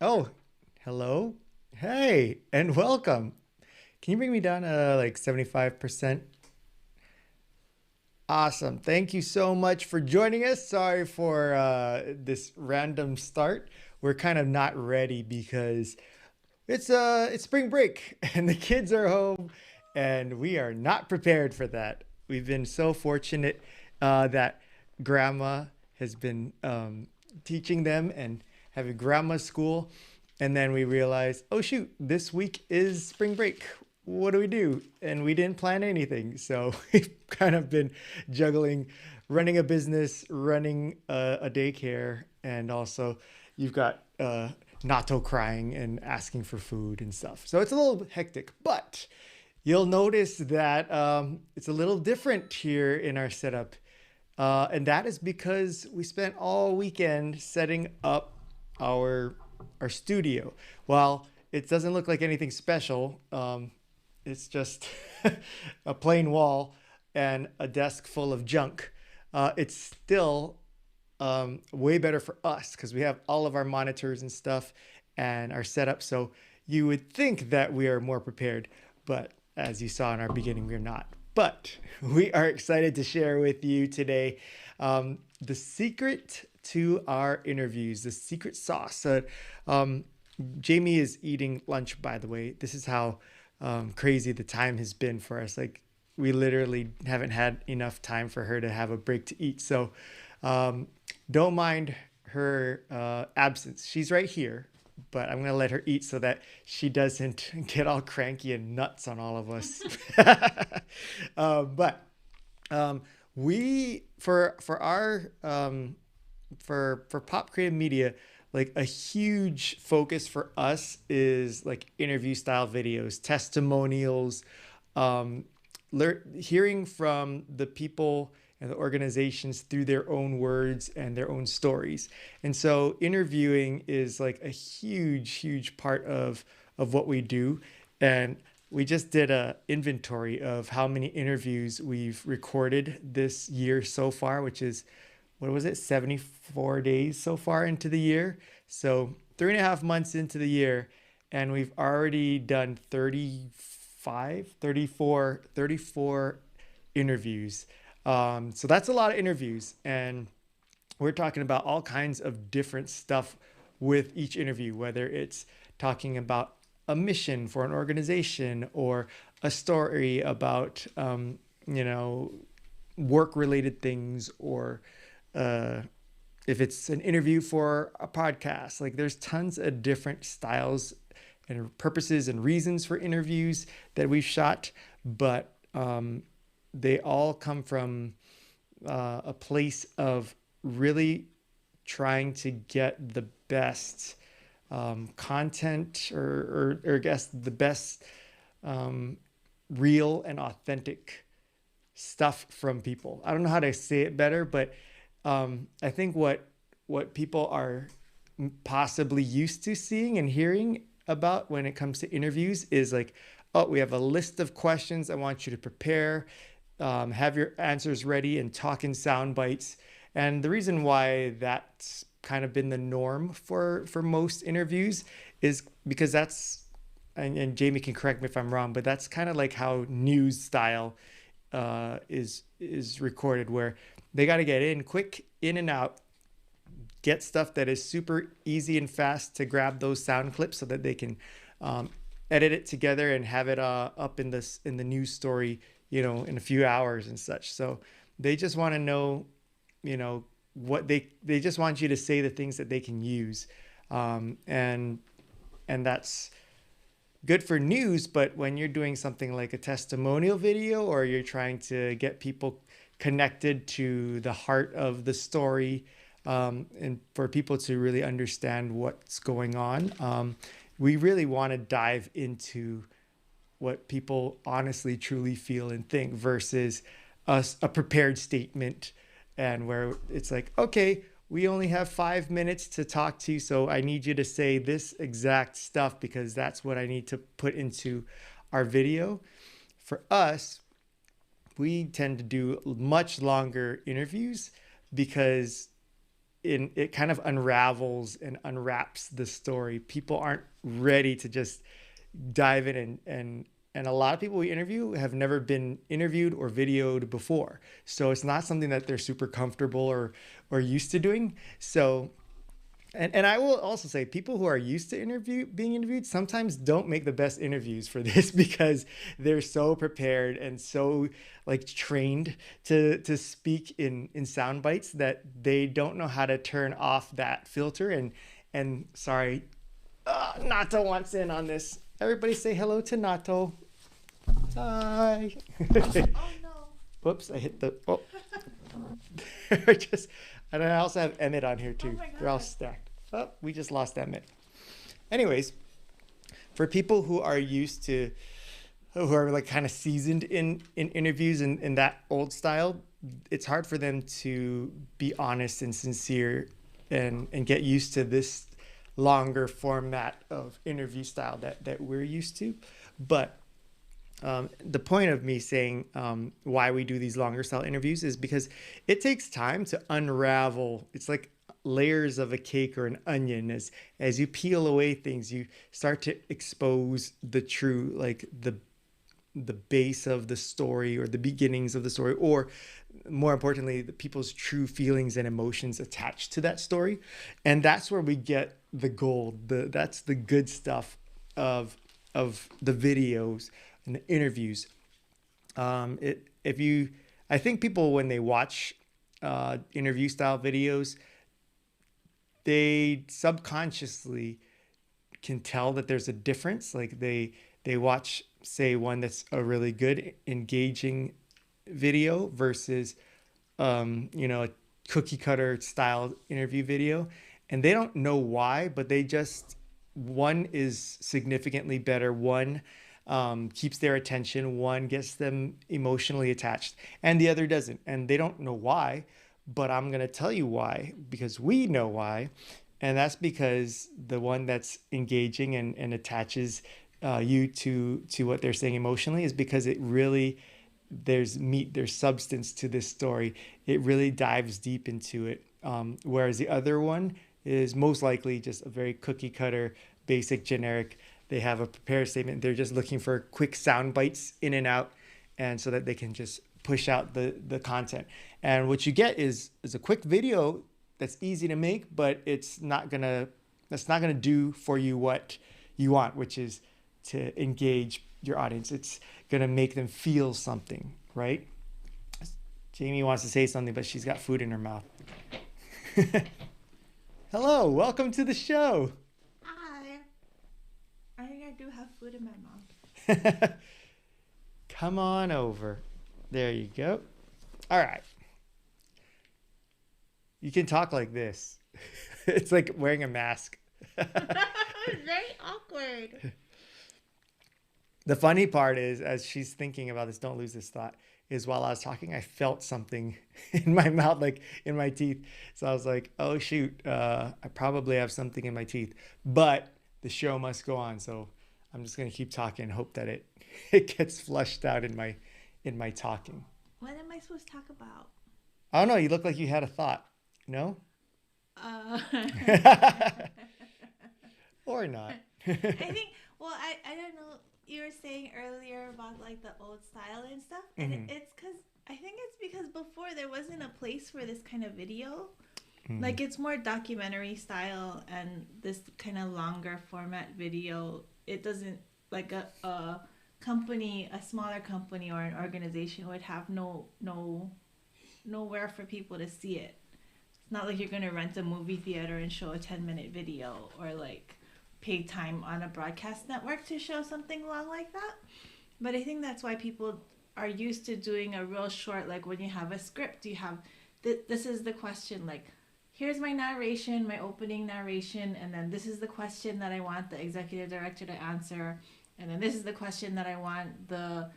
Oh, hello. Hey, and welcome. Can you bring me down to like 75%? Awesome. Thank you so much for joining us. Sorry for this random start. We're kind of not ready because it's spring break and the kids are home and we are not prepared for that. We've been so fortunate that grandma has been teaching them and having grandma school. And then we realized, oh shoot, this week is spring break. What do we do? And we didn't plan anything. So we've kind of been juggling running a business, running a daycare, and also you've got Nato crying and asking for food and stuff. So it's a little hectic, but you'll notice that it's a little different here in our setup. And that is because we spent all weekend setting up our our studio. While it doesn't look like anything special, it's just a plain wall and a desk full of junk. It's still way better for us because we have all of our monitors and stuff and our setup. So you would think that we are more prepared, but as you saw in our beginning, we're not. But we are excited to share with you today the secret to our interviews, the secret sauce. Um, Jamie is eating lunch, by the way. This is how crazy the time has been for us. Like, we literally haven't had enough time for her to have a break to eat. So um, don't mind her absence. She's right here, but I'm going to let her eat so that she doesn't get all cranky and nuts on all of us. But um, we for our for pop creative media, like a huge focus for us is like interview style videos, testimonials, um, hearing from the people and the organizations through their own words and their own stories. And so interviewing is like a huge part of what we do. And we just did a inventory of how many interviews we've recorded this year so far, which is, what was it, 74 days so far into the year. So 3.5 months into the year, and we've already done 34 interviews. So that's a lot of interviews. And we're talking about all kinds of different stuff with each interview, whether it's talking about a mission for an organization or a story about, you know, work related things, or uh, if it's an interview for a podcast. Like, there's tons of different styles and purposes and reasons for interviews that we've shot, but they all come from a place of really trying to get the best content, or I guess the best um, real and authentic stuff from people. I don't know how to say it better, but I think what people are possibly used to seeing and hearing about when it comes to interviews is like, oh, we have a list of questions. I want you to prepare, have your answers ready, and talk in sound bites. And the reason why that's kind of been the norm for most interviews is because that's, and Jamie can correct me if I'm wrong, but that's kind of like how news style is recorded, where they got to get in quick, in and out, get stuff that is super easy and fast to grab those sound clips so that they can um, edit it together and have it up in the news story, in a few hours and such. So they just want to know, what they just want you to say the things that they can use, and that's good for news. But when you're doing something like a testimonial video, or you're trying to get people connected to the heart of the story, and for people to really understand what's going on, we really want to dive into what people honestly truly feel and think, versus a prepared statement, and where it's like, okay, we only have 5 minutes to talk to you, so I need you to say this exact stuff because that's what I need to put into our video. For us, we tend to do much longer interviews because it kind of unravels and unwraps the story. People aren't ready to just dive in, and a lot of people we interview have never been interviewed or videoed before. So it's not something that they're super comfortable or used to doing. So and I will also say people who are used to being interviewed sometimes don't make the best interviews for this because they're so prepared and so like trained to speak in sound bites that they don't know how to turn off that filter. And sorry, Nato wants in on this. Everybody say hello to Nato. Hi. Oh no. Whoops, I hit the just and I also have Emmett on here too. Oh my They're all God. stacked. Oh, we just lost Emmett. Anyways, for people who are used to who are like kind of seasoned in interviews in that old style, it's hard for them to be honest and sincere and get used to this longer format of interview style that we're used to. But the point of me saying why we do these longer style interviews is because it takes time to unravel. It's like layers of a cake or an onion. As you peel away things, you start to expose the true, like the base of the story or the beginnings of the story, or more importantly, the people's true feelings and emotions attached to that story. And that's where we get the gold. That's the good stuff of the videos and the interviews. If you, I think people when they watch interview style videos, they subconsciously can tell that there's a difference. Like they watch, say, one that's a really good, engaging video versus a cookie cutter style interview video, and they don't know why, but they just one is significantly better. One keeps their attention. One gets them emotionally attached, and the other doesn't. And they don't know why, but I'm gonna tell you why because we know why, and that's because the one that's engaging and attaches you to what they're saying emotionally is because it really there's meat, there's substance to this story. It really dives deep into it. Whereas the other one is most likely just a very cookie cutter, basic, generic. They have a prepared statement. They're just looking for quick sound bites in and out, and so that they can just push out the content. And what you get is a quick video that's easy to make, but that's not gonna do for you what you want, which is to engage your audience. It's gonna make them feel something, right? Jamie wants to say something, but she's got food in her mouth. Hello, welcome to the show. Hi. I think I do have food in my mouth. Come on over. There you go. All right. You can talk like this. It's like wearing a mask. It's very awkward. The funny part is, as she's thinking about this, don't lose this thought, is while I was talking, I felt something in my mouth, like in my teeth. So I was like, oh, shoot, I probably have something in my teeth. But the show must go on. So I'm just going to keep talking and hope that it gets flushed out in my talking. What am I supposed to talk about? I don't know. You look like you had a thought. No? Uh, Or not. I think, well, I don't know. You were saying earlier about like the old style and stuff. And it's because, I think it's because before there wasn't a place for this kind of video. Like it's more documentary style and this kind of longer format video. It doesn't, like a company, a smaller company or an organization would have nowhere for people to see it. It's not like you're going to rent a movie theater and show a 10-minute video or like pay time on a broadcast network to show something long like that. But I think that's why people are used to doing a real short, like when you have a script, you have, this is the question, like, here's my narration, my opening narration, and then this is the question that I want the executive director to answer, and then this is the question that I want the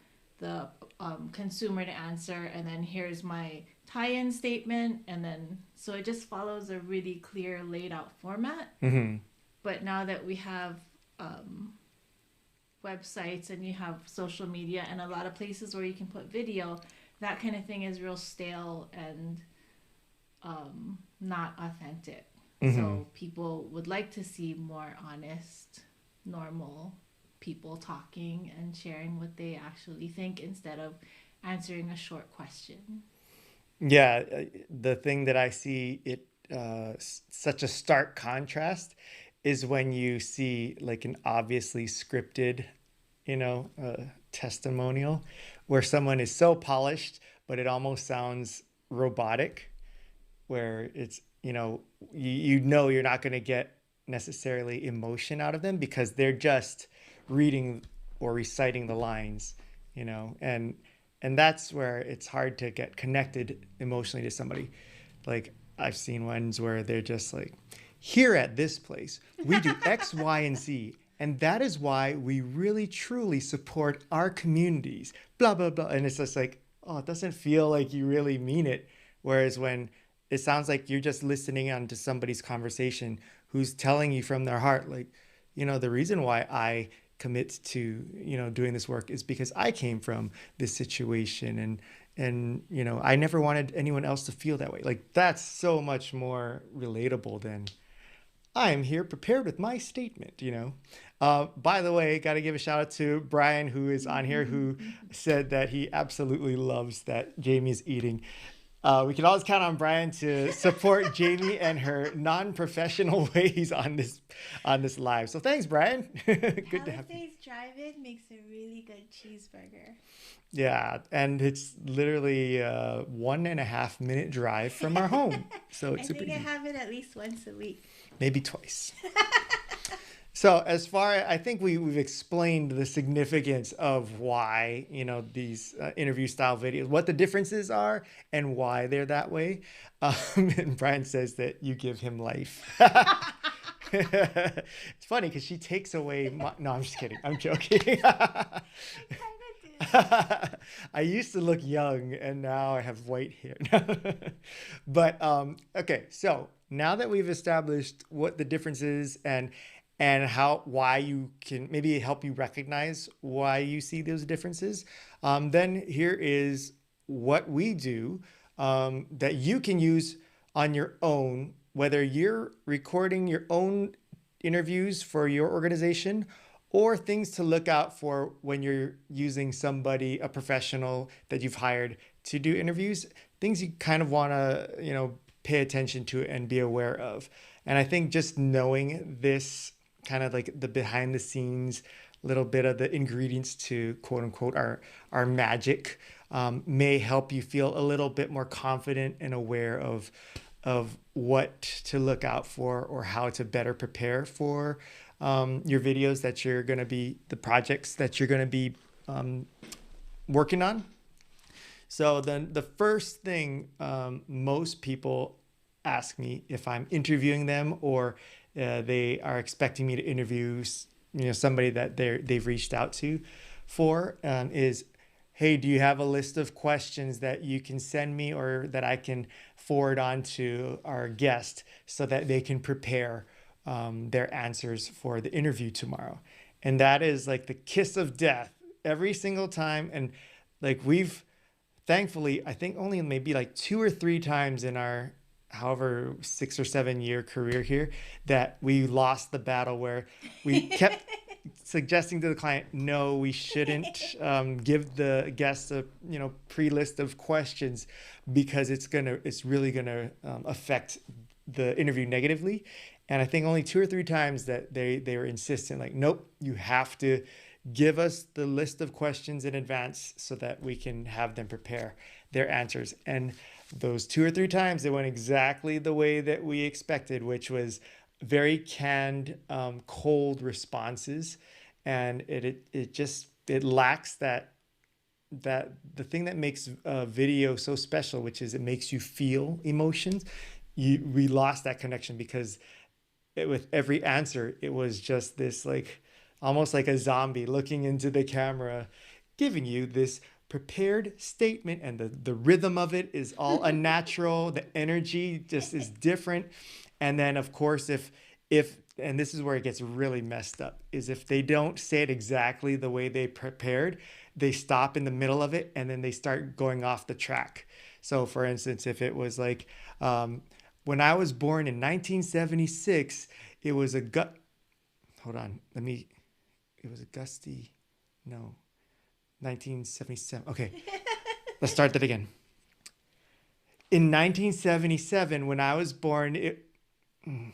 consumer to answer, and then here's my tie-in statement, and then so it just follows a really clear laid out format. But now that we have websites and you have social media and a lot of places where you can put video, that kind of thing is real stale and not authentic. Mm-hmm. So people would like to see more honest, normal people talking and sharing what they actually think instead of answering a short question. Yeah, the thing that I see it such a stark contrast is when you see like an obviously scripted, testimonial where someone is so polished, but it almost sounds robotic, where it's, you know you're not going to get necessarily emotion out of them because they're just reading or reciting the lines, and that's where it's hard to get connected emotionally to somebody. Like I've seen ones where they're just like, here at this place, we do X, Y, and Z. And that is why we really truly support our communities, blah, blah, blah. And it's just like, oh, it doesn't feel like you really mean it. Whereas when it sounds like you're just listening on to somebody's conversation who's telling you from their heart, like, the reason why I commit to, doing this work is because I came from this situation, and I never wanted anyone else to feel that way. Like that's so much more relatable than I am here prepared with my statement. By the way, got to give a shout out to Brian, who is on here, who said that he absolutely loves that Jamie's eating. We can always count on Brian to support Jamie and her non-professional ways on this live. So thanks, Brian. Good to have you. Palisades Drive-In makes a really good cheeseburger. Yeah, and it's literally a 1.5 minute drive from our home, so I it's super think I easy. have it at least once a week. Maybe twice. So as far I think we've explained the significance of why these interview style videos, what the differences are, and why they're that way. And Brian says that you give him life. It's funny because she takes away my. No, I'm just kidding. I'm joking. I used to look young, and now I have white hair. But okay, so now that we've established what the difference is and how why you can maybe help you recognize why you see those differences, then here is what we do that you can use on your own, whether you're recording your own interviews for your organization or things to look out for when you're using somebody, a professional that you've hired to do interviews, things you kind of want to, pay attention to and be aware of. And I think just knowing this kind of like the behind the scenes little bit of the ingredients to quote unquote our magic may help you feel a little bit more confident and aware of what to look out for or how to better prepare for your videos that you're going to be the projects that you're going to be working on. So then the first thing most people ask me if I'm interviewing them or they are expecting me to interview somebody that they've reached out to for is, hey, do you have a list of questions that you can send me or that I can forward on to our guest so that they can prepare their answers for the interview tomorrow? And that is like the kiss of death every single time. And like we've thankfully, I think only maybe like 2 or 3 times in our however 6 or 7 year career here that we lost the battle where we kept suggesting to the client, no, we shouldn't give the guests a pre-list of questions because it's really gonna affect the interview negatively. And I think only 2 or 3 times that they were insistent, like, nope, you have to give us the list of questions in advance so that we can have them prepare their answers. And those 2 or 3 times, they went exactly the way that we expected, which was very canned, cold responses, and it lacks that the thing that makes a video so special, which is it makes you feel emotions. We lost that connection because with every answer, it was just this like almost like a zombie looking into the camera, giving you this prepared statement, and the rhythm of it is all unnatural. The energy just is different. And then of course, if and this is where it gets really messed up, is if they don't say it exactly the way they prepared, they stop in the middle of it and then they start going off the track. So for instance, if it was like, when I was born in 1976, it was hold on, it was a gusty, no, 1977. Okay, let's start that again. In 1977, when I was born, and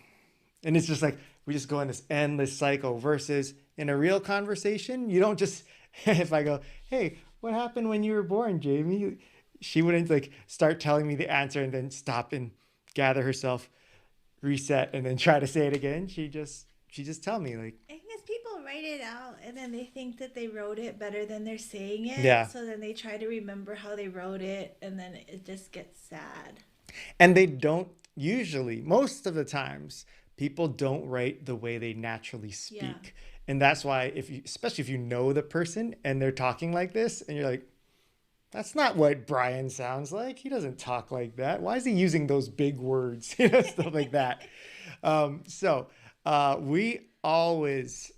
it's just like we just go in this endless cycle versus in a real conversation, you don't just, if I go, hey, what happened when you were born, Jamie? She wouldn't like start telling me the answer and then stop and gather herself, reset, and then try to say it again. She just tell me like, I guess people write it out and then they think that they wrote it better than they're saying it. yeah. So then they try to remember how they wrote it and then it just gets sad. And they don't usually, most of the times, people don't write the way they naturally Yeah. speak. And that's why if you, especially if you know the person and they're talking like this and you're like, that's not what Brian sounds like. He doesn't talk like that. Why is he using those big words? Stuff like that. We always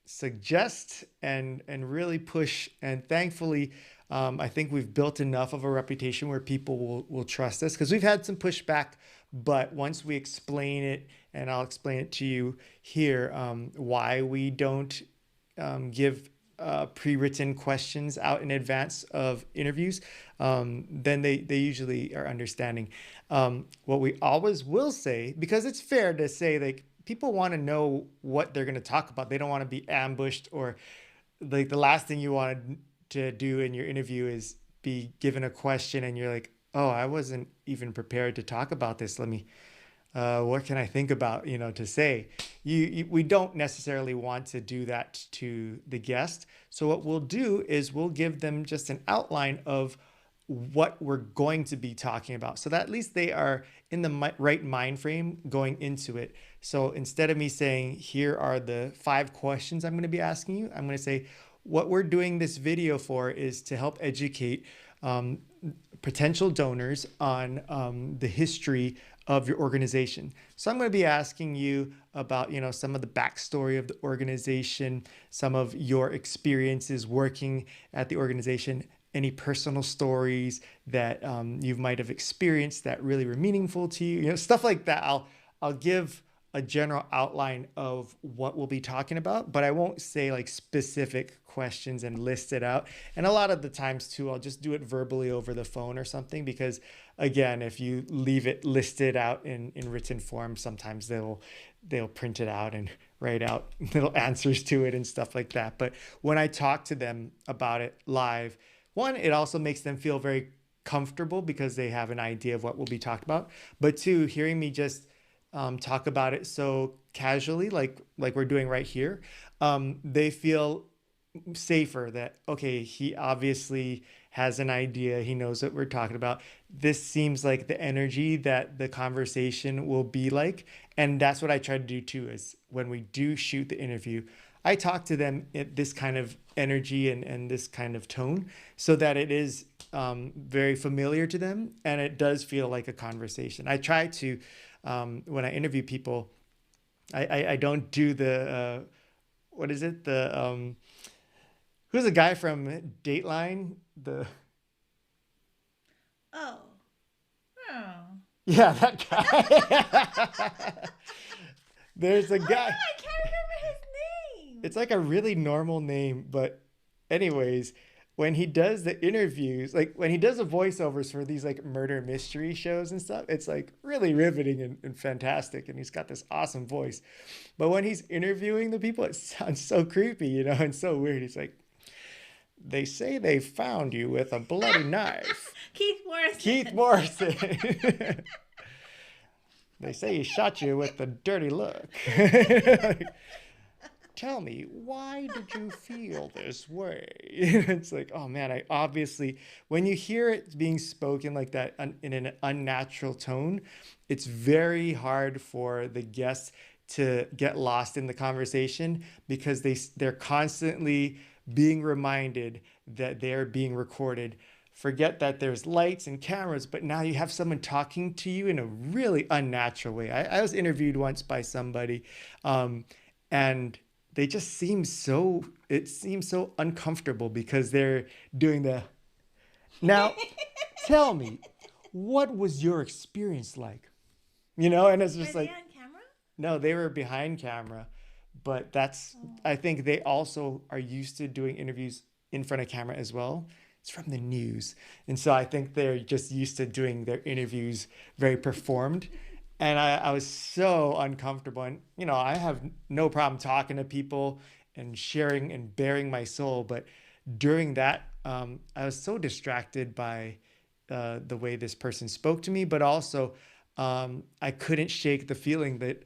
suggest and really push, and thankfully, I think we've built enough of a reputation where people will trust us because we've had some pushback. But once we explain it, and I'll explain it to you here, why we don't give pre-written questions out in advance of interviews, then they usually are understanding. What we always will say, because it's fair to say, like, people want to know what they're going to talk about. They don't want to be ambushed, or like the last thing you want to do in your interview is be given a question and you're like, oh, I wasn't even prepared to talk about this. Let me what can I think about, to say? We don't necessarily want to do that to the guest. So what we'll do is we'll give them just an outline of what we're going to be talking about, so that at least they are in the right mind frame going into it. So instead of me saying, here are the 5 questions I'm going to be asking you, I'm going to say, what we're doing this video for is to help educate potential donors on the history of your organization. So I'm going to be asking you about, some of the backstory of the organization, some of your experiences working at the organization, any personal stories that you might have experienced that really were meaningful to you, stuff like that. I'll give a general outline of what we'll be talking about, but I won't say like specific questions and list it out. And a lot of the times too, I'll just do it verbally over the phone or something, because again, if you leave it listed out in written form, sometimes they'll print it out and write out little answers to it and stuff like that. But when I talk to them about it live, one, it also makes them feel very comfortable because they have an idea of what will be talked about. But two, hearing me just talk about it so casually, like we're doing right here, they feel safer that, okay, he obviously has an idea. He knows what we're talking about. This seems like the energy that the conversation will be like. And that's what I try to do too, is when we do shoot the interview, I talk to them at this kind of energy and this kind of tone, so that it is very familiar to them and it does feel like a conversation. I try to, when I interview people, I don't do the, what is it? Who's the guy from Dateline? Oh. Oh. Yeah, that guy. There's a Oh guy. yeah, I can't remember his name. It's like a really normal name, but anyways, when he does the interviews, like when he does the voiceovers for these like murder mystery shows and stuff, it's like really riveting and fantastic. And he's got this awesome voice. But when he's interviewing the people, it sounds so creepy, and so weird. He's like, they say they found you with a bloody knife. Keith Morrison. Keith Morrison. They say he shot you with a dirty look. Tell me, why did you feel this way? It's like, oh man, I obviously, when you hear it being spoken like that in an unnatural tone, it's very hard for the guests to get lost in the conversation, because they're constantly being reminded that they're being recorded. Forget that there's lights and cameras, but now you have someone talking to you in a really unnatural way. I was interviewed once by somebody, and they just it seems so uncomfortable because they're doing now, tell me, what was your experience like? And it's Were just they like, on camera? no, they were behind camera, but Oh. I think they also are used to doing interviews in front of camera as well. It's from the news. And so I think they're just used to doing their interviews very performed. And I was so uncomfortable. And, I have no problem talking to people and sharing and bearing my soul. But during that, I was so distracted by the way this person spoke to me, but also I couldn't shake the feeling that,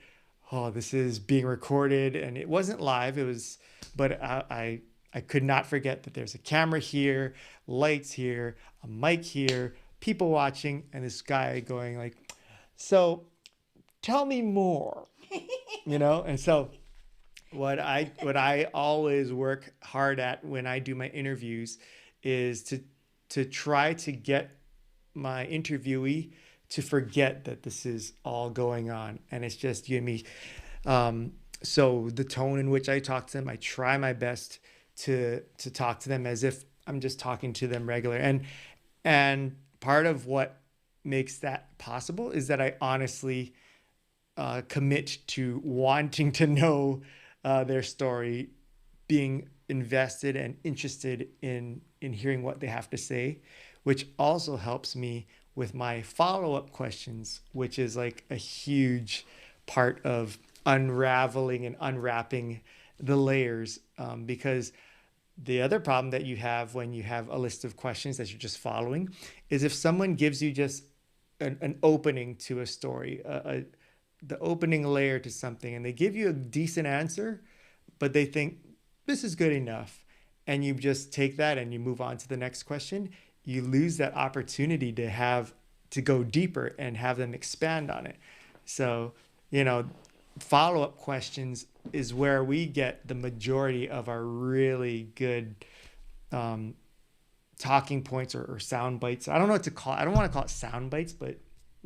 oh, this is being recorded, and it wasn't live. It was, but I could not forget that there's a camera here, lights here, a mic here, people watching, and this guy going like, so tell me more, And so what I always work hard at when I do my interviews is to try to get my interviewee to forget that this is all going on and it's just you and me. So the tone in which I talk to them, I try my best to talk to them as if I'm just talking to them regular. And part of what makes that possible is that I honestly commit to wanting to know their story, being invested and interested in hearing what they have to say, which also helps me with my follow-up questions, which is like a huge part of unraveling and unwrapping the layers. Because the other problem that you have when you have a list of questions that you're just following is if someone gives you just an opening to a story, the opening layer to something, and they give you a decent answer, but they think this is good enough, and you just take that and you move on to the next question, you lose that opportunity to go deeper and have them expand on it. So, you know, follow-up questions is where we get the majority of our really good um, talking points or sound bites. I don't know what to call it. I don't want to call it sound bites, but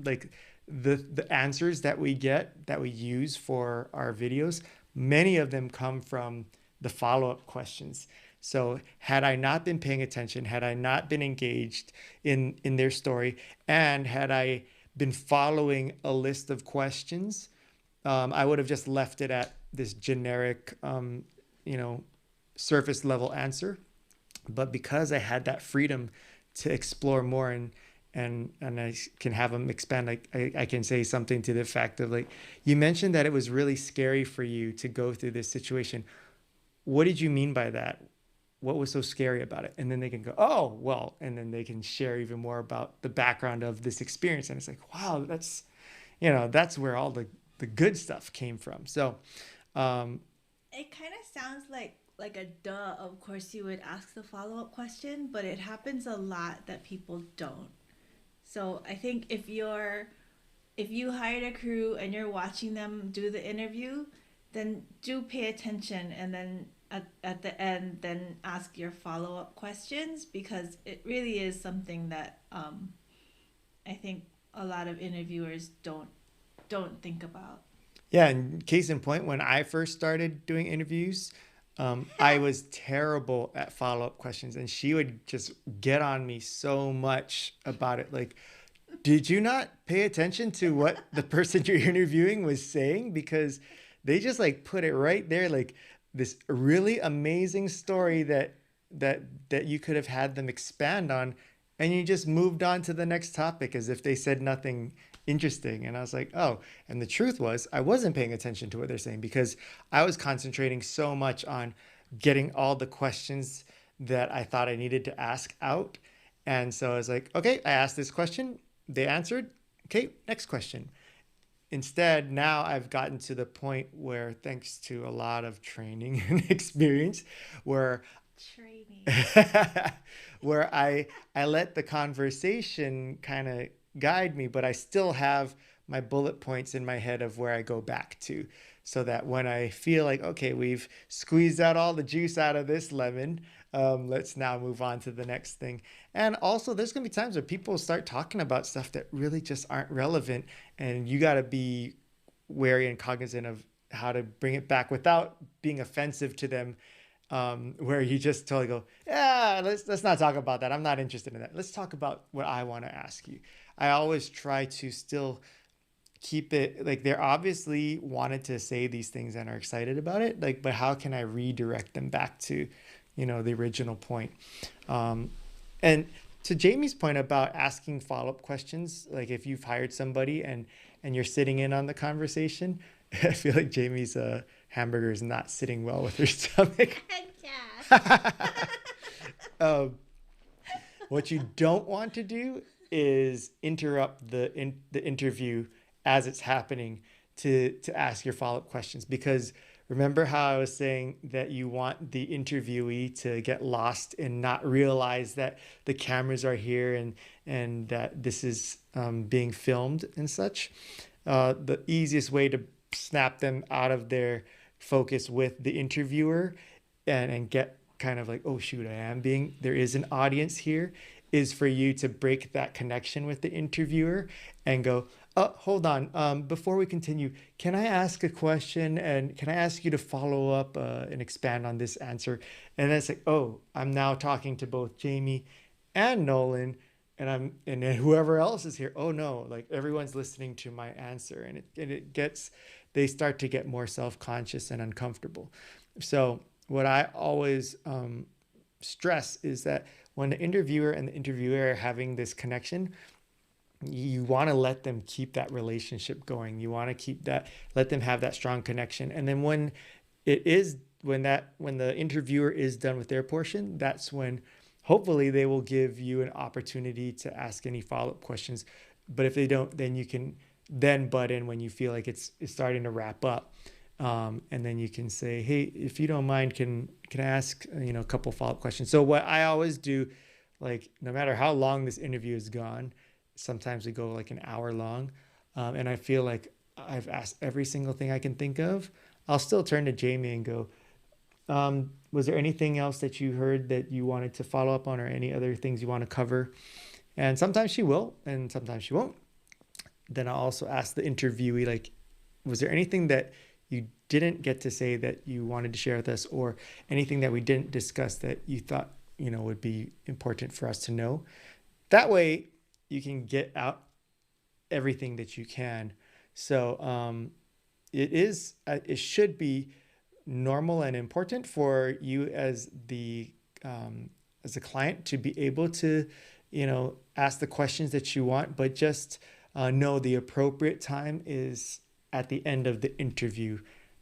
like the answers that we get that we use for our videos, many of them come from the follow-up questions. So had I not been paying attention, had I not been engaged in their story, and had I been following a list of questions, I would have just left it at this generic, you know, surface level answer. But because I had that freedom to explore more and I can have them expand, like I can say something to the fact of like, you mentioned that it was really scary for you to go through this situation. What did you mean by that? What was so scary about it? And then they can go, oh, well, and then they can share even more about the background of this experience. And it's like, wow, that's where all the good stuff came from. So, um, It kind of sounds like a duh. Of course, you would ask the follow up question, but it happens a lot that people don't. So I think if you hired a crew and you're watching them do the interview, then do pay attention and then at the end then ask your follow up questions because it really is something that I think a lot of interviewers don't think about. yeah, and case in point, when I first started doing interviews, I was terrible at follow up questions, and she would just get on me so much about it. Like, did you not pay attention to what the person you're interviewing was saying? Because they just like put it right there, like this really amazing story that you could have had them expand on, and you just moved on to the next topic as if they said nothing interesting. And I was like, oh, and the truth was I wasn't paying attention to what they're saying because I was concentrating so much on getting all the questions that I thought I needed to ask out. And so I was like, okay, I asked this question, they answered, okay, next question. Instead, now I've gotten to the point where, thanks to a lot of training and experience, where Training. where I let the conversation kind of guide me, but I still have my bullet points in my head of where I go back to, so that when I feel like, okay, we've squeezed out all the juice out of this lemon, let's now move on to the next thing. And also, there's gonna be times where people start talking about stuff that really just aren't relevant, and you got to be wary and cognizant of how to bring it back without being offensive to them, where you just totally go, yeah, let's not talk about that. I'm not interested in that. Let's talk about what I want to ask you. I always try to still keep it like they're obviously wanted to say these things and are excited about it, like, but how can I redirect them back to, the original point? And to Jamie's point about asking follow-up questions, like if you've hired somebody and you're sitting in on the conversation, I feel like Jamie's hamburger is not sitting well with her stomach. um, what you don't want to do is interrupt the interview as it's happening to ask your follow-up questions, because remember how I was saying that you want the interviewee to get lost and not realize that the cameras are here and that this is being filmed and such. The easiest way to snap them out of their focus with the interviewer and get kind of like, oh shoot, there is an audience here, is for you to break that connection with the interviewer and go, oh, hold on. Before we continue, can I ask a question and can I ask you to follow up and expand on this answer? And then it's like, oh, I'm now talking to both Jamie and Nolan, and then whoever else is here. Oh no, like everyone's listening to my answer, and they start to get more self-conscious and uncomfortable. So what I always stress is that when the interviewer and the interviewer are having this connection, you want to let them keep that relationship going. You want to let them have that strong connection. And then when the interviewer is done with their portion, that's when hopefully they will give you an opportunity to ask any follow-up questions. But if they don't, then you can then butt in when you feel like it's starting to wrap up. And then you can say, hey, if you don't mind, can I ask, a couple follow-up questions? So what I always do, like, no matter how long this interview is gone, sometimes we go like an hour long. And I feel like I've asked every single thing I can think of. I'll still turn to Jamie and go, was there anything else that you heard that you wanted to follow up on, or any other things you want to cover? And sometimes she will, and sometimes she won't. Then I'll also ask the interviewee, like, was there anything that you didn't get to say that you wanted to share with us, or anything that we didn't discuss that you thought, would be important for us to know? That way you can get out everything that you can. So it should be normal and important for you as a client to be able to, ask the questions that you want, but just know the appropriate time is at the end of the interview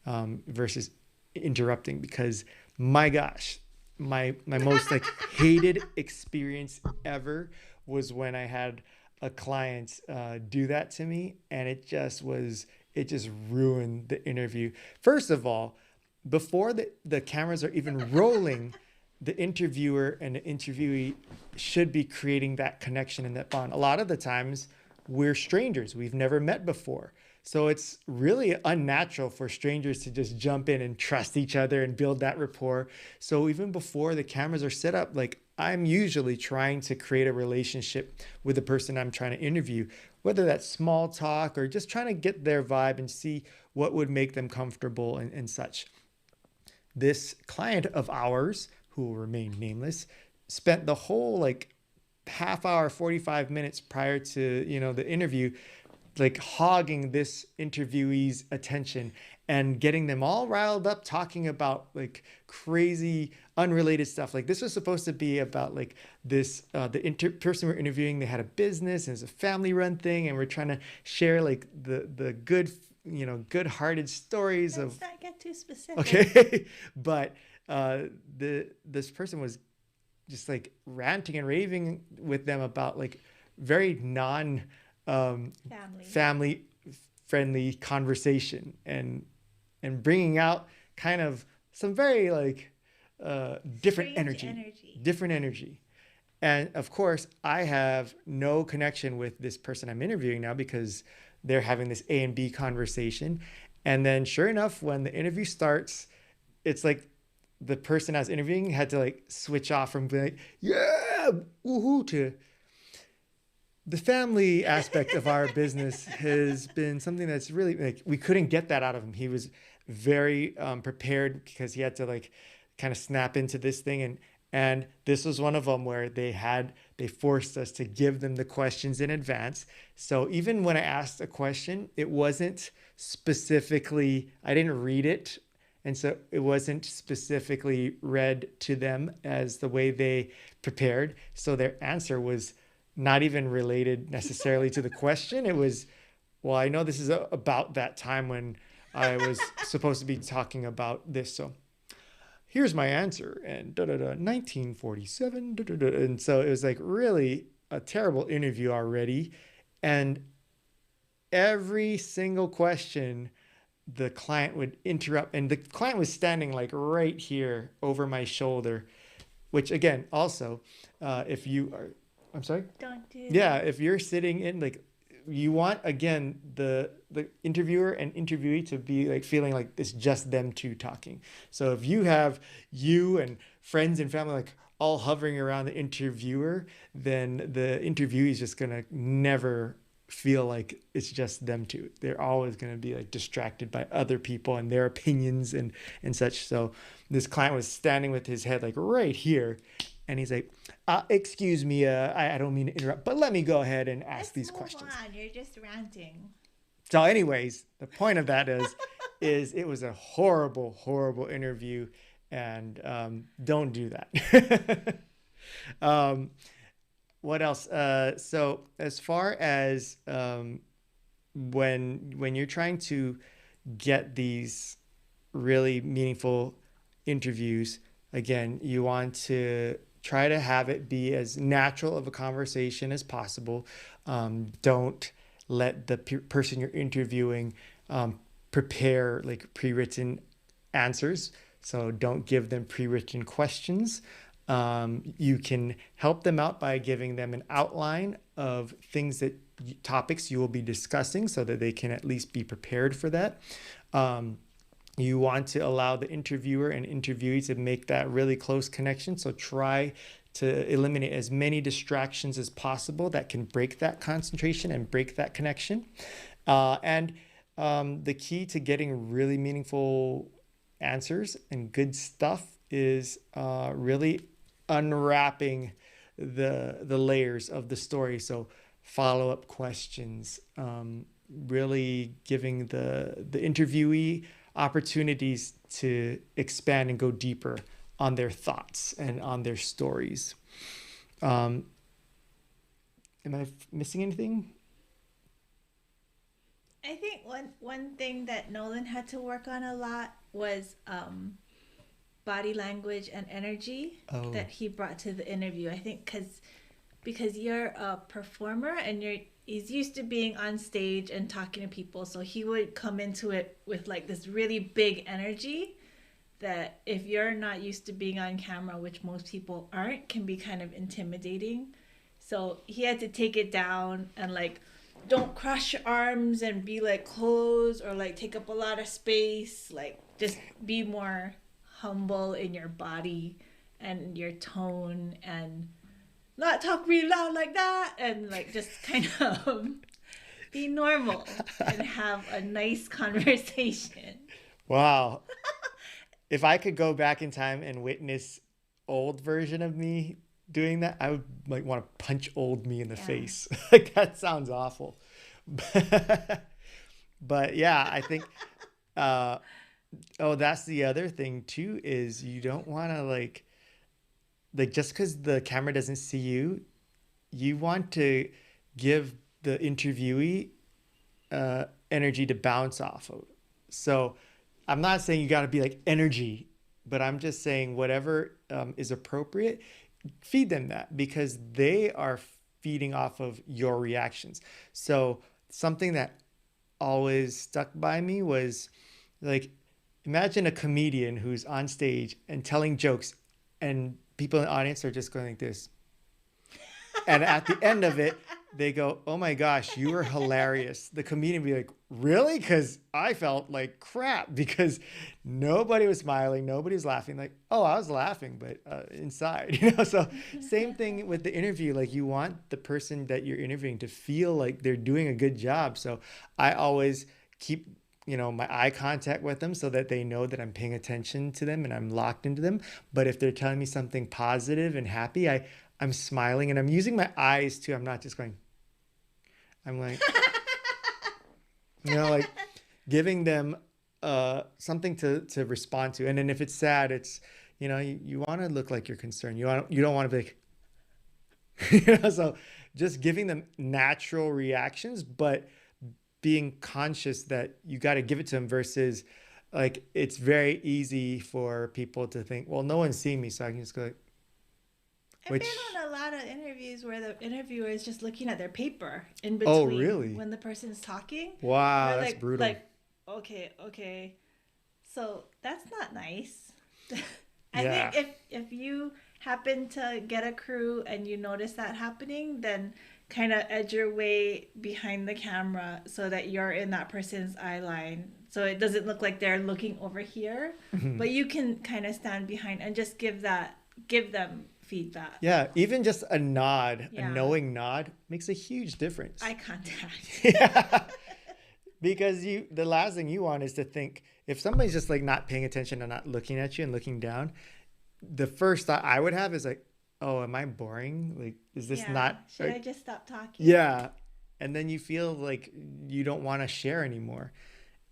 versus interrupting. Because my gosh, my most like hated experience ever was when I had a client do that to me, and it just ruined the interview. First of all, before the cameras are even rolling, the interviewer and the interviewee should be creating that connection and that bond. A lot of the times we're strangers. We've never met before. So it's really unnatural for strangers to just jump in and trust each other and build that rapport. So even before the cameras are set up, like, I'm usually trying to create a relationship with the person I'm trying to interview, whether that's small talk or just trying to get their vibe and see what would make them comfortable and such. This client of ours, who will remain nameless, spent the whole like half hour, 45 minutes prior to, the interview, like hogging this interviewee's attention and getting them all riled up, talking about like crazy unrelated stuff. Like, this was supposed to be about like this, person we're interviewing, they had a business and it's a family run thing. And we're trying to share like the good, good-hearted stories. Let's not get too specific. Okay. But this person was just like ranting and raving with them about like very family friendly conversation and bringing out kind of some very like different energy. And of course, I have no connection with this person I'm interviewing now because they're having this A and B conversation. And then sure enough, when the interview starts, it's like the person I was interviewing had to like switch off from being like, yeah, woohoo, to the family aspect of our business has been something that's really like, we couldn't get that out of him. He was very prepared because he had to like kind of snap into this thing. And this was one of them where they forced us to give them the questions in advance. So even when I asked a question, it wasn't specifically, I didn't read it. And so it wasn't specifically read to them as the way they prepared. So their answer was not even related necessarily to the question. It was, well, I know this is about that time when I was supposed to be talking about this. So here's my answer, and 1947, and so it was like really a terrible interview already. And every single question the client would interrupt, and the client was standing like right here over my shoulder, which again also, if you are, I'm sorry. Don't do Yeah, that. if you're sitting in like, you want again the interviewer and interviewee to be like feeling like it's just them two talking. So if you have you and friends and family like all hovering around the interviewer, then the interviewee is just gonna never feel like it's just them two. They're always gonna be like distracted by other people and their opinions and such. So this client was standing with his head like right here, and he's like, excuse me, I don't mean to interrupt, but let me go ahead and ask Let's these move questions. on. You're just ranting. So, anyways, the point of that is it was a horrible, horrible interview, and don't do that. um, what else? So, as far as when you're trying to get these really meaningful interviews, again, you want to try to have it be as natural of a conversation as possible. Don't let the person you're interviewing prepare like pre-written answers. So don't give them pre-written questions. You can help them out by giving them an outline of things that topics you will be discussing so that they can at least be prepared for that. You want to allow the interviewer and interviewee to make that really close connection. So try to eliminate as many distractions as possible that can break that concentration and break that connection. And the key to getting really meaningful answers and good stuff is really unwrapping the layers of the story. So follow-up questions, really giving the interviewee opportunities to expand and go deeper on their thoughts and on their stories. Am I missing anything? I think one thing that Nolan had to work on a lot was body language and energy Oh, that he brought to the interview. I think because you're a performer and he's used to being on stage and talking to people, so he would come into it with like this really big energy that if you're not used to being on camera, which most people aren't, can be kind of intimidating. So he had to take it down and like don't cross your arms and be like closed or like take up a lot of space. Like just be more humble in your body and your tone and not talk really loud like that and like just kind of be normal and have a nice conversation. wow. If I could go back in time and witness old version of me doing that, I would like want to punch old me in the Yeah. face. Like that sounds awful. But yeah, I think uh oh, that's the other thing too is you don't want to like just because the camera doesn't see you, you want to give the interviewee energy to bounce off of. So I'm not saying you got to be like energy, but I'm just saying whatever is appropriate, feed them that because they are feeding off of your reactions. So something that always stuck by me was like, imagine a comedian who's on stage and telling jokes, and people in the audience are just going like this. And at the end of it, they go, "Oh my gosh, you were hilarious." The comedian would be like, "Really?" Because I felt like crap because nobody was smiling, nobody was laughing. Like, oh, I was laughing, but inside, you know. So same thing with the interview. Like, you want the person that you're interviewing to feel like they're doing a good job. So I always keep my eye contact with them so that they know that I'm paying attention to them and I'm locked into them. But if they're telling me something positive and happy, I'm smiling and I'm using my eyes too. I'm not just going, I'm like, like giving them something to respond to. And then if it's sad, it's, you want to look like you're concerned. You don't want to be like, so just giving them natural reactions, but being conscious that you got to give it to them versus like it's very easy for people to think, well, no one's seeing me, so I can just go like, I've been which, on a lot of interviews where the interviewer is just looking at their paper in oh, between really? when the person's talking. Wow, Or that's brutal. okay, okay. So that's not nice. I think Yeah. if you happen to get a crew and you notice that happening, then kind of edge your way behind the camera so that you're in that person's eye line. So it doesn't look like they're looking over here, but you can kind of stand behind and just give them feedback. Yeah, even just a nod, a Yeah. knowing nod makes a huge difference. Eye contact. Yeah. Because the last thing you want is to think if somebody's just like not paying attention and not looking at you and looking down, the first thought I would have is like, oh, am I boring? Like, is this Yeah. not Should I just stop talking? yeah. And then you feel like you don't want to share anymore.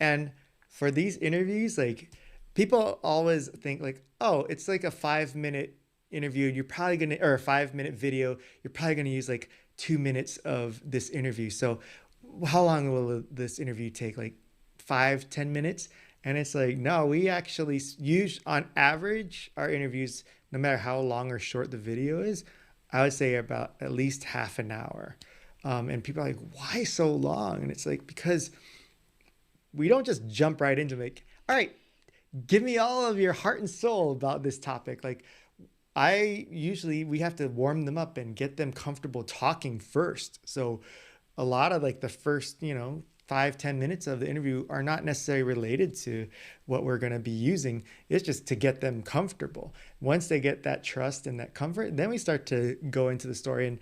And for these interviews, like people always think like, oh, it's like a 5 minute interview. You're probably gonna or a 5 minute video. You're probably gonna use like 2 minutes of this interview. So how long will this interview take? Like 5, 10 minutes? And it's like, no, we actually use on average our interviews, no matter how long or short the video is, I would say about at least half an hour. And people are like, why so long? And it's like, because we don't just jump right into like, all right, give me all of your heart and soul about this topic. Like we have to warm them up and get them comfortable talking first. So a lot of like the first, 5, 10 minutes of the interview are not necessarily related to what we're going to be using. It's just to get them comfortable. Once they get that trust and that comfort, then we start to go into the story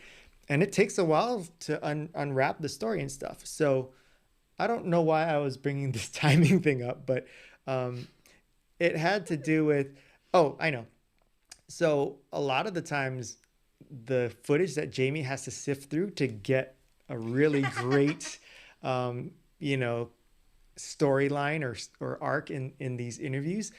and it takes a while to unwrap the story and stuff. So I don't know why I was bringing this timing thing up, but um, it had to do with, oh, I know. So a lot of the times, the footage that Jamie has to sift through to get a really great, um, you know, storyline or arc in these interviews,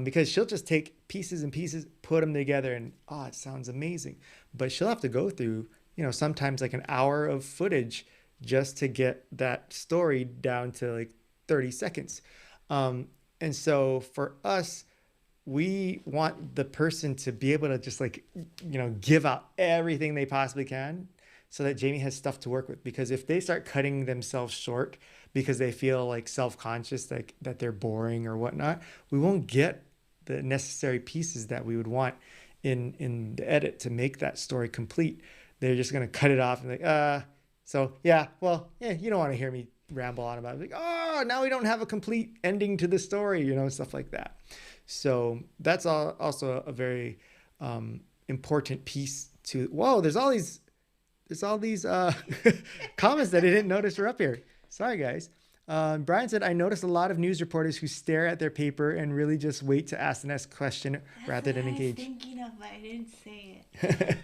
because she'll just take pieces and pieces, put them together, and oh, it sounds amazing. But she'll have to go through, sometimes like an hour of footage just to get that story down to like 30 seconds. And so for us, we want the person to be able to just like, give out everything they possibly can so that Jamie has stuff to work with. Because if they start cutting themselves short because they feel like self-conscious, like that they're boring or whatnot, we won't get the necessary pieces that we would want in the edit to make that story complete. They're just going to cut it off and like, so yeah, well, yeah, you don't want to hear me ramble on about it. Like, oh, now we don't have a complete ending to the story, stuff like that. So that's also a very important piece to. Whoa, there's all these comments that I didn't notice were up here. Sorry, guys. Brian said, I noticed a lot of news reporters who stare at their paper and really just wait to ask the next question That's rather what than I was engage. thinking of, but I didn't say it.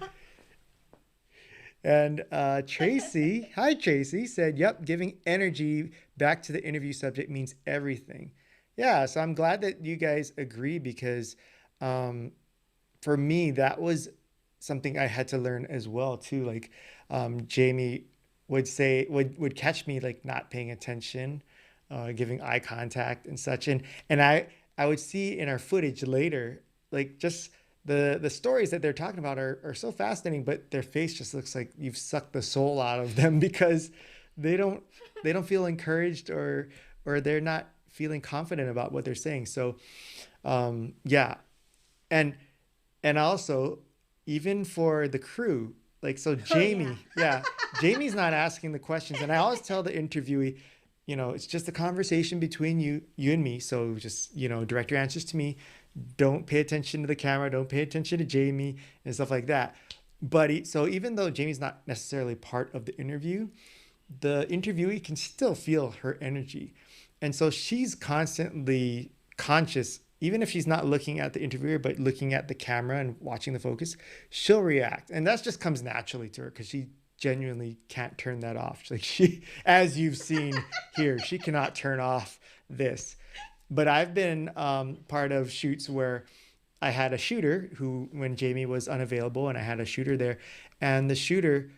And Tracy, hi Tracy, said, yep, giving energy back to the interview subject means everything. Yeah, so I'm glad that you guys agree because um, for me, that was something I had to learn as well too. Like Jamie would catch me like not paying attention, giving eye contact and such. And I would see in our footage later, like just the stories that they're talking about are so fascinating, but their face just looks like you've sucked the soul out of them because they don't they don't feel encouraged or they're not feeling confident about what they're saying. So yeah. And and also even for the crew, like so Oh yeah. Jamie, yeah, Jamie's not asking the questions. And I always tell the interviewee, it's just a conversation between you and me. So just, direct your answers to me. Don't pay attention to the camera. Don't pay attention to Jamie and stuff like that. But so even though Jamie's not necessarily part of the interview, the interviewee can still feel her energy. And so she's constantly conscious, even if she's not looking at the interviewer, but looking at the camera and watching the focus, she'll react. And that just comes naturally to her because she genuinely can't turn that off. Like she, as you've seen here, she cannot turn off this. But I've been part of shoots where I had a shooter who, when Jamie was unavailable, and I had a shooter there, and the shooter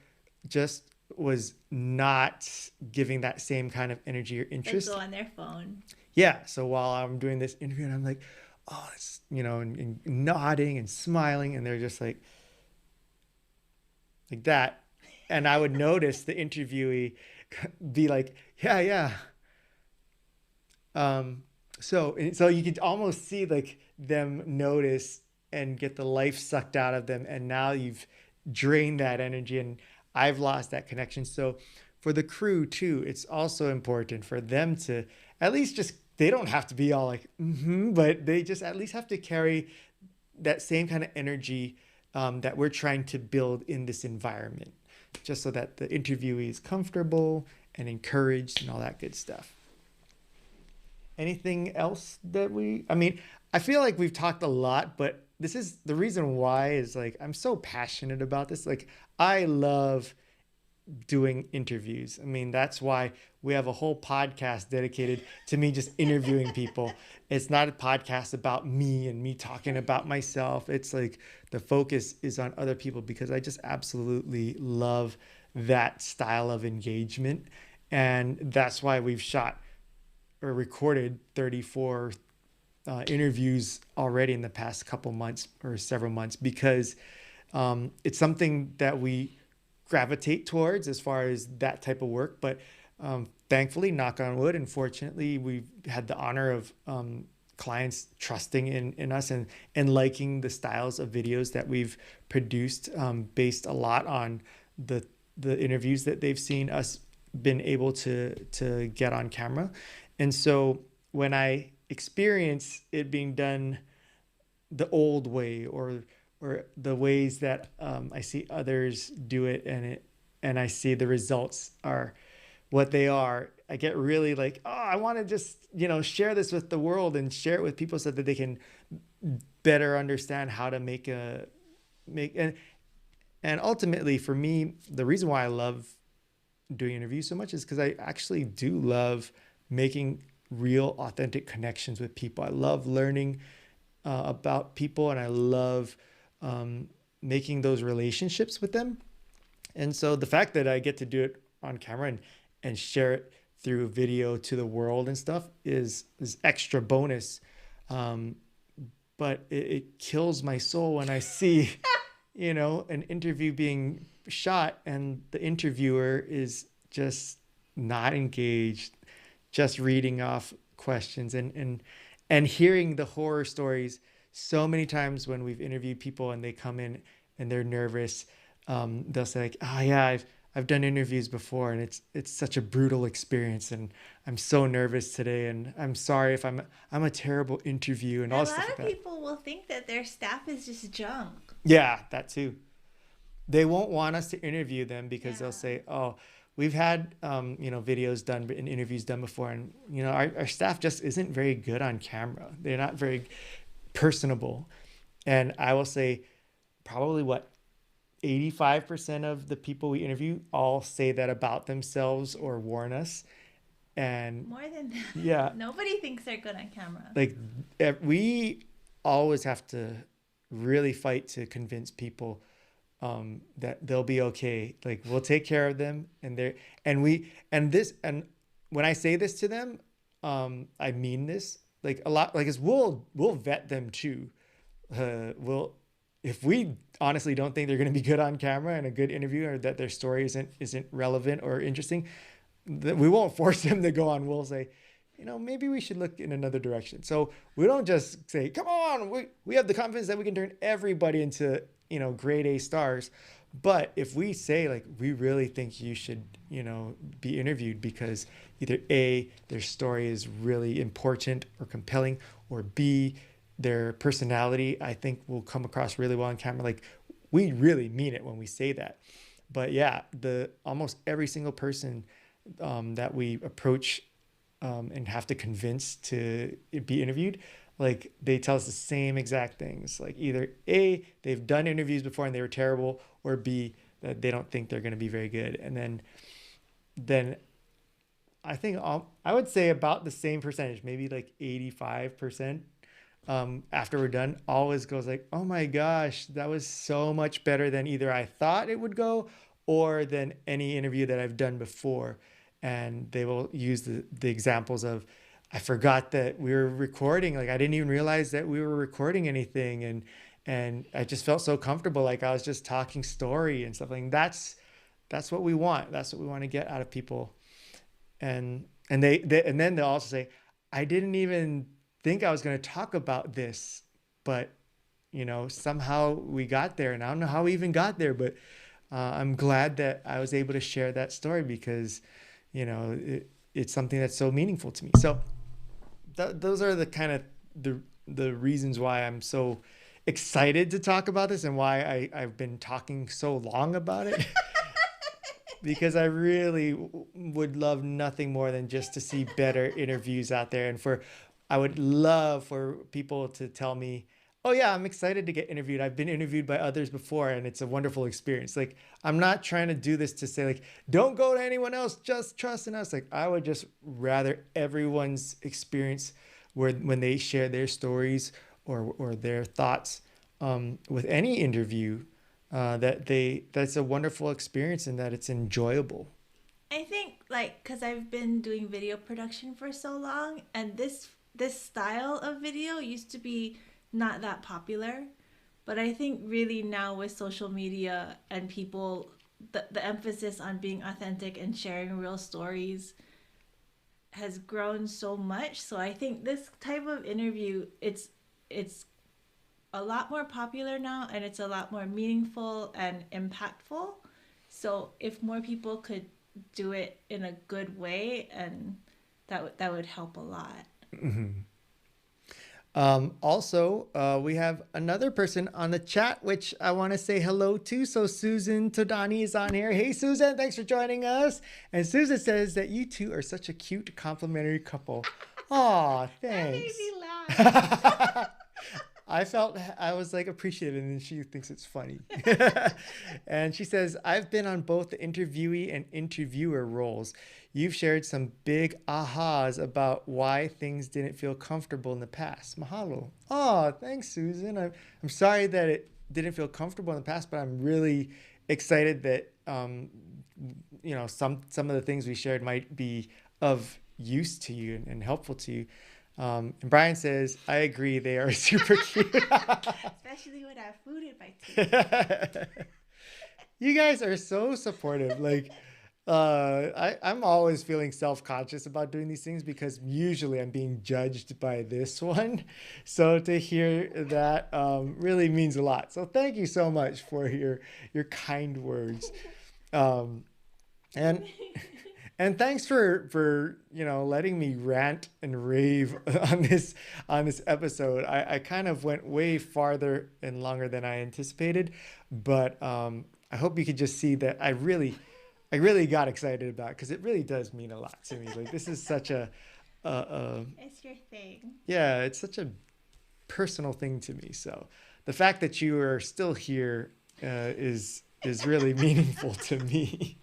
just was not giving that same kind of energy or Like interest. go on their phone. Yeah. So while I'm doing this interview, and I'm like, oh, it's, and nodding and smiling, and they're just like that. And I would notice the interviewee be like, yeah, yeah. So you could almost see like them notice and get the life sucked out of them. And now you've drained that energy and I've lost that connection. So for the crew too, it's also important for them to at least just, they don't have to be all like, but they just at least have to carry that same kind of energy that we're trying to build in this environment, just so that the interviewee is comfortable and encouraged and all that good stuff. Anything else that I mean, I feel like we've talked a lot, but this is the reason why is like, I'm so passionate about this. Like, I love doing interviews. I mean, that's why we have a whole podcast dedicated to me just interviewing people. It's not a podcast about me and me talking about myself. It's like the focus is on other people because I just absolutely love that style of engagement. And that's why we've shot or recorded 34 interviews already in the past couple months or several months because it's something that we gravitate towards as far as that type of work. But thankfully, knock on wood, and fortunately, we've had the honor of clients trusting in us and liking the styles of videos that we've produced based a lot on the interviews that they've seen us been able to get on camera. And so when I experience it being done the old way or the ways that I see others do it and I see the results are what they are, I get really like, oh, I want to just, share this with the world and share it with people so that they can better understand how to make and ultimately for me, the reason why I love doing interviews so much is because I actually do love making real authentic connections with people. I love learning about people and I love making those relationships with them. And so the fact that I get to do it on camera and share it through video to the world and stuff is extra bonus. But it kills my soul when I see, an interview being shot and the interviewer is just not engaged, just reading off questions and hearing the horror stories so many times when we've interviewed people and they come in and they're nervous. They'll say like, oh yeah, I've done interviews before and it's such a brutal experience and I'm so nervous today and I'm sorry if I'm a terrible interview and all A stuff lot like of that. people will think that their staff is just junk. Yeah, that too. They won't want us to interview them because they'll Yeah. say, oh, we've had videos done and interviews done before and our staff just isn't very good on camera. They're not very personable. And I will say probably 85% of the people we interview all say that about themselves or warn us. And More than that. yeah, Nobody thinks they're good on camera. like we always have to really fight to convince people that they'll be okay. Like we'll take care of them and when I say this to them, I mean this like a lot, like we'll vet them too. We'll if we honestly don't think they're going to be good on camera and a good interview or that their story isn't relevant or interesting, that we won't force them to go on. We'll say, maybe we should look in another direction. So we don't just say, come on, we have the confidence that we can turn everybody into, grade A stars. But if we say like, we really think you should, be interviewed because either A, their story is really important or compelling, or B, their personality, I think will come across really well on camera. Like we really mean it when we say that. But yeah, almost every single person that we approach and have to convince to be interviewed, like they tell us the same exact things. Like either A, they've done interviews before and they were terrible, or B, that they don't think they're going to be very good. And then I think I would say about the same percentage, maybe like 85%, after we're done, always goes like, oh my gosh, that was so much better than either I thought it would go or than any interview that I've done before. And they will use the examples of, I forgot that we were recording. Like I didn't even realize that we were recording anything. And I just felt so comfortable. Like I was just talking story and stuff like that's what we want. That's what we want to get out of people. And and then they'll also say, I didn't even think I was going to talk about this, but somehow we got there, and I don't know how we even got there, but I'm glad that I was able to share that story because it's something that's so meaningful to me. So those are the kind of the reasons why I'm so excited to talk about this and why I've been talking so long about it. Because I really would love nothing more than just to see better interviews out there. And I would love for people to tell me, oh yeah, I'm excited to get interviewed. I've been interviewed by others before and it's a wonderful experience. Like, I'm not trying to do this to say like, don't go to anyone else, just trust in us. Like, I would just rather everyone's experience when they share their stories or their thoughts with any interview, that's a wonderful experience and that it's enjoyable. I think like because I've been doing video production for so long, and this style of video used to be not that popular, but I think really now with social media and people, the emphasis on being authentic and sharing real stories has grown so much. So I think this type of interview, it's a lot more popular now, and it's a lot more meaningful and impactful. So if more people could do it in a good way, and that would help a lot. Mm-hmm. Also, we have another person on the chat, which I want to say hello to. So Susan Todani is on here. Hey, Susan, thanks for joining us. And Susan says that you two are such a cute, complimentary couple. Aw, That made thanks. me laugh. I was like appreciative, and then she thinks it's funny. And she says, I've been on both the interviewee and interviewer roles. You've shared some big ahas about why things didn't feel comfortable in the past. Mahalo. Oh, thanks, Susan. I'm sorry that it didn't feel comfortable in the past, but I'm really excited that some of the things we shared might be of use to you and helpful to you. And Brian says, I agree, they are super cute. Especially when I have food in my teeth. You guys are so supportive. Like, I'm always feeling self-conscious about doing these things because usually I'm being judged by this one. So to hear that really means a lot. So thank you so much for your kind words. And and thanks for letting me rant and rave on this episode. I kind of went way farther and longer than I anticipated, but I hope you could just see that I really got excited about it because it really does mean a lot to me. Like this is such It's your thing. yeah, it's such a personal thing to me. So the fact that you are still here is really meaningful to me.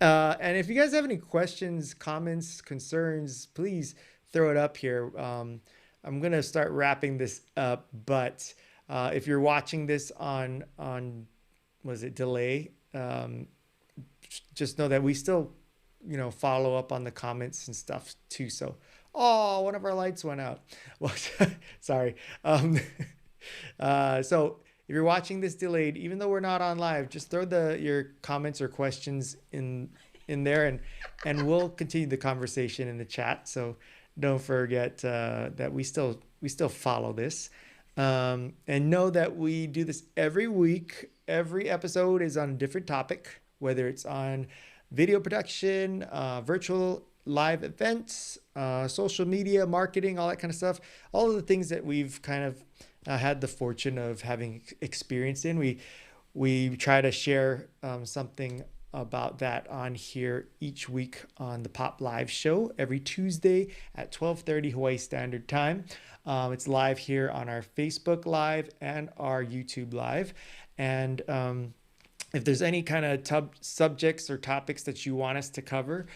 And if you guys have any questions, comments, concerns, please throw it up here. I'm gonna start wrapping this up, but if you're watching this on was it delay, just know that we still follow up on the comments and stuff too. So one of our lights went out. Well, sorry. So if you're watching this delayed, even though we're not on live, just throw your comments or questions in there, and we'll continue the conversation in the chat. So don't forget that we still follow this, and know that we do this every week. Every episode is on a different topic, whether it's on video production, virtual live events, social media, marketing, all that kind of stuff. All of the things that we've kind of had the fortune of having experience in. We try to share something about that on here each week on the Pop Live show every Tuesday at 12:30 Hawaii Standard Time. It's live here on our Facebook Live and our YouTube Live. And if there's any kind of subjects or topics that you want us to cover,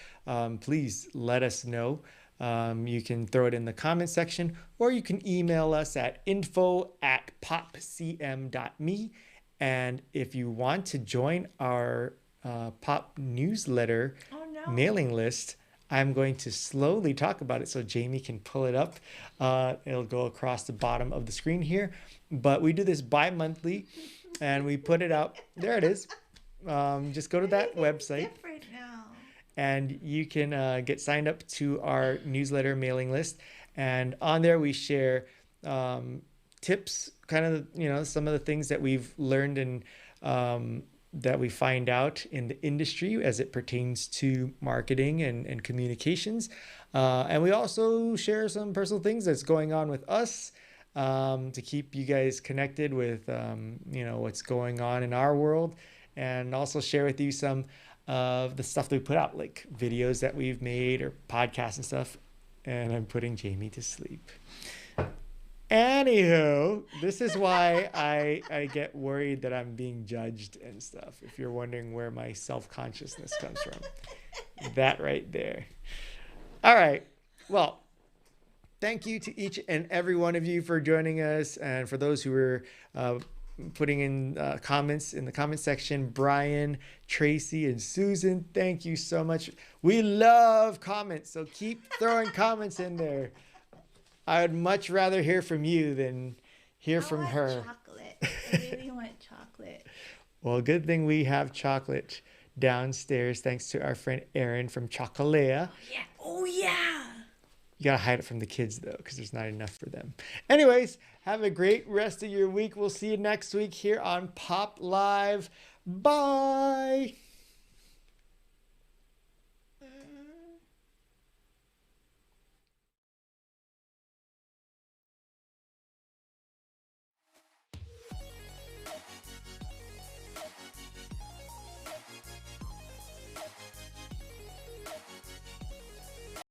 please let us know. You can throw it in the comment section, or you can email us at info@popcm.me. And if you want to join our Pop newsletter mailing list, I'm going to slowly talk about it so Jamie can pull it up. It'll go across the bottom of the screen here. But we do this bi-monthly, and we put it out. There it is. Just go to that website. Different now. And you can get signed up to our newsletter mailing list. And on there, we share tips, kind of, some of the things that we've learned and that we find out in the industry as it pertains to marketing and communications. And we also share some personal things that's going on with us to keep you guys connected with, what's going on in our world, and also share with you some of the stuff that we put out, like videos that we've made or podcasts and stuff. And I'm putting Jamie to sleep. Anywho, this is why I get worried that I'm being judged and stuff. If you're wondering where my self-consciousness comes from, that right there. All right. Well, thank you to each and every one of you for joining us. And for those who were putting in comments in the comment section, Brian, Tracy, and Susan, thank you so much. We love comments, so keep throwing comments in there. I would much rather hear from you than hear from her. Chocolate. I really want chocolate. Well, good thing we have chocolate downstairs, thanks to our friend Erin from Chocolea. Oh yeah. You gotta hide it from the kids though, because there's not enough for them. Anyways, have a great rest of your week. We'll see you next week here on Pop Live. Bye.